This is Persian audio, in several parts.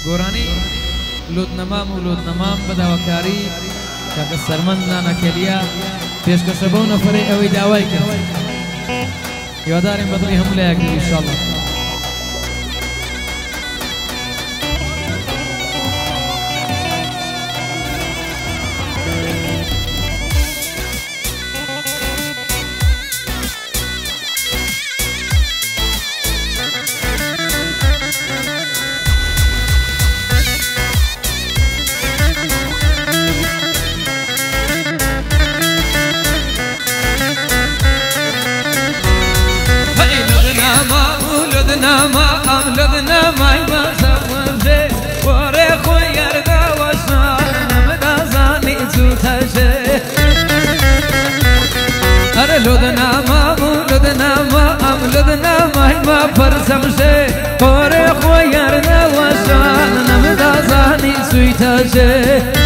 گۆرانی لودنەمام و لودنەمام بەداواکاری کاکە سەرمەند نانەکەلیە پێشکەشە بەو نەفەرەی ئەوەی داوای کرد هیوادارین بەدڵی هەموو لایەکردی ئینشاءالله. لدنا ماي بسوزه وري خوير دا وشان مدازاني زوتشه اره لدنا ماي ما فرسمشه وري خوير دا وشان مدازاني زوتشه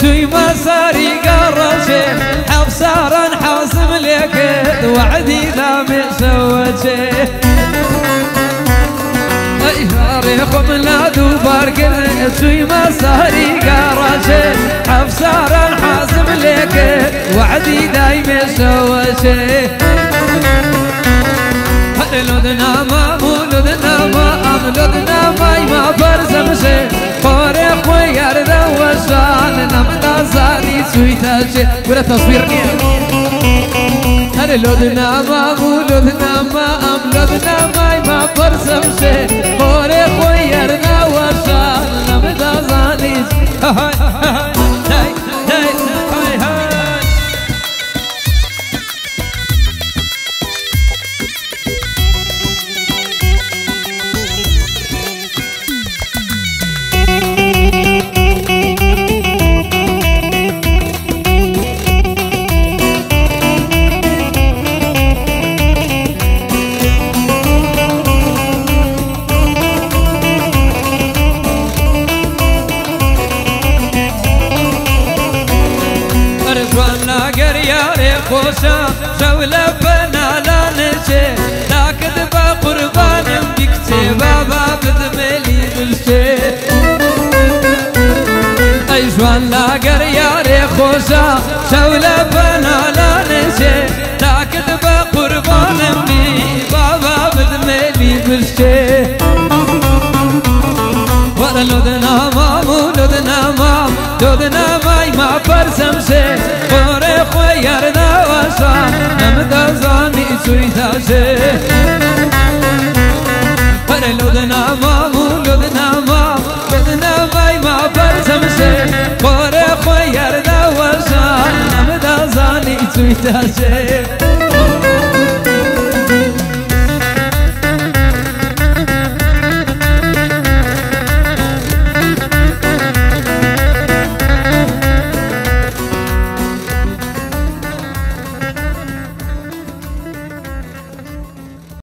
سوي مساري قرشي حفصارا حاسم لك وعدي لا مسوتشي اي هاريكم لا دوبار كذا سوي مساري قرشي حفصارا حاسم لك وعدي لا مسوتشي لدنا ماي ما برزمشي قوري خوير دا وشان نمدازاني سويتاشي ولا تصويرني لدنا ماي ما برزمشي قوري خوير دا وشان نمدازاني خوشا جولة بنا نشي لكن بقربان بكتي بابا بدملي بالشي اي جوان لاقر ياري خوشا جولة بنا نشي لكن بقربان بي بابا بدملي بالشي ورا لودنا ماي ما برسمشي ورا خوير دا وشان نمدازاني سويتاشي ورا لودنا ماي ما برسمشي ورا خوير دا وشان نمدازاني سويتاشي